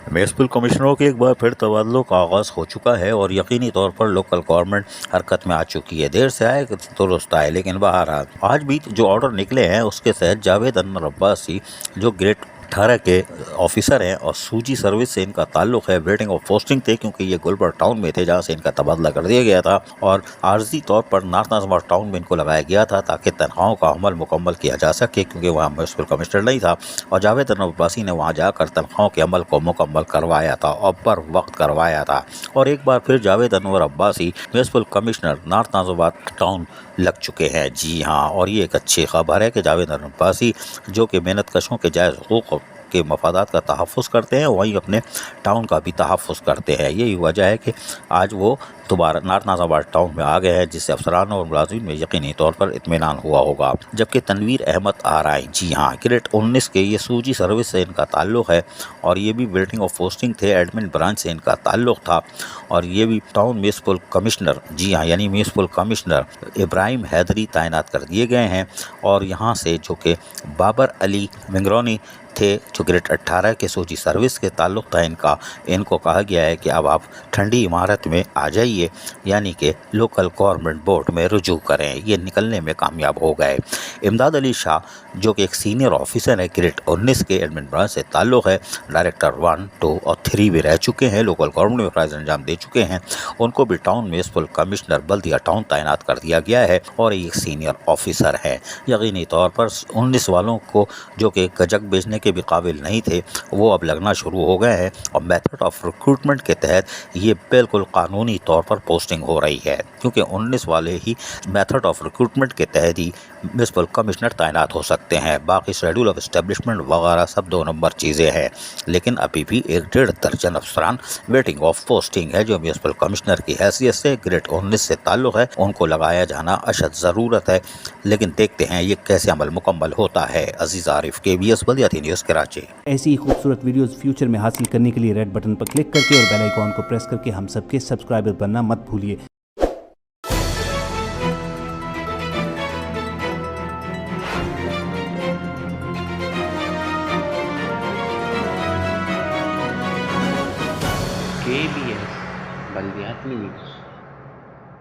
Municipal कमिश्नरों के एक बार फिर तबादलों का आगाज़ हो चुका है और यकीनी तौर पर लोकल गवर्नमेंट हरकत में आ चुकी है। देर से आए दुरुस्त आए, लेकिन बहरहाल आज भी जो ऑर्डर निकले हैं उसके तहत जावेद अनवर अब्बासी जो ग्रेड 18 के ऑफिसर हैं और सूजी सर्विस से इनका ताल्लुक है, वेटिंग और पोस्टिंग थे क्योंकि ये गुलबर्ग टाउन में थे जहां से इनका तबादला कर दिया गया था और आर्जी तौर पर नॉर्थ नाजिमाबाद टाउन में इनको लगाया गया था ताकि तनख्वाहों का अमल मुकम्मल किया जा सके क्योंकि वहाँ म्यूनिसिपल कमिश्नर नहीं था और जावेद अनवर अब्बासी ने वहाँ जाकर तनख्वाहों के अमल को मुकम्मल करवाया था और पर वक्त करवाया था। और एक बार फिर Javed Anwar Abbasi municipal commissioner north Nazimabad town लग चुके हैं। जी हाँ, और ये एक अच्छी खबर है कि जावेद अनवर अब्बासी जो कि मेहनत कशों के जायज़ हुकूक के मफादात का तहफ़्फ़ुज़ करते हैं वहीं अपने टाउन का भी तहफ़्फ़ुज़ करते हैं। यही वजह है कि आज वो दोबारा नॉर्थ नाजिमाबाद टाउन में आ गए हैं जिससे अफसरान और मुलाजिम में यकीनी तौर पर इत्मीनान हुआ होगा। जबकि तनवीर अहमद आरआई, जी हाँ, ग्रेड 19 के ये सूजी सर्विस से इनका ताल्लुक़ है और ये भी वेटिंग और पोस्टिंग थे, एडमिन ब्रांच से इनका ताल्लुक़ था और ये भी टाउन म्यूनिसिपल कमिश्नर, जी हाँ, यानी म्यूनिसिपल कमिश्नर इब्राहिम हैदरी तैनात कर दिए गए हैं। और यहाँ से जो कि बाबर अली मिंगरौनी थे जो ग्रेड 18 के सूजी सर्विस के ताल्लुक़ था इनको कहा गया है कि अब आप ठंडी इमारत में आ जाइए, यानी कि लोकल गवर्नमेंट बोर्ड में रुजू करें। ये निकलने में कामयाब हो गए। इमदाद अली शाह जो कि एक सीनियर ऑफिसर है, ग्रेड 19 के एडमिन ब्रांच से ताल्लुक़ है, डायरेक्टर 1, 2 और 3 भी रह चुके हैं, लोकल गवर्नमेंट में फ़राइज़ अंजाम दे चुके हैं। उनको भी टाउन म्यूनिसिपल कमिश्नर बल्दिया टाउन तैनात कर दिया गया है और एक सीनियर ऑफिसर है। यकीनी तौर पर 19 वालों को जो कि गजक बेचने के भी काबिल नहीं थे वो अब लगना शुरू हो गए हैं और मेथड ऑफ रिक्रूटमेंट के तहत ये बिल्कुल कानूनी तौर पर पोस्टिंग हो रही है क्योंकि 19 वाले ही मेथड ऑफ रिक्रूटमेंट के तहत ही म्यूनिसिपल कमिश्नर तैनात हो सकते हैं। बाकी शेड्यूल ऑफ इस्टेब्लिशमेंट वगैरह सब 2 नंबर चीज़ें हैं, लेकिन अभी भी 1-1.5 दर्जन अफसरान वेटिंग ऑफ पोस्टिंग है जो म्यूनिसिपल कमिश्नर की हैसियत से ग्रेड 19 से ताल्लुक़ है, उनको लगाया जाना अशद ज़रूरत है। लेकिन देखते हैं ये कैसे अमल मुकम्मल होता है। अजीज़ आरिफ, KBS बल्दियाती न्यूज़ कराची। ऐसी ही खूबसूरत वीडियोस फ्यूचर में हासिल करने के लिए रेड बटन पर क्लिक करके और बेल आइकॉन को प्रेस करके हम सबके सब्सक्राइबर बनना मत भूलिए। KBS बल्दियाती न्यूज़।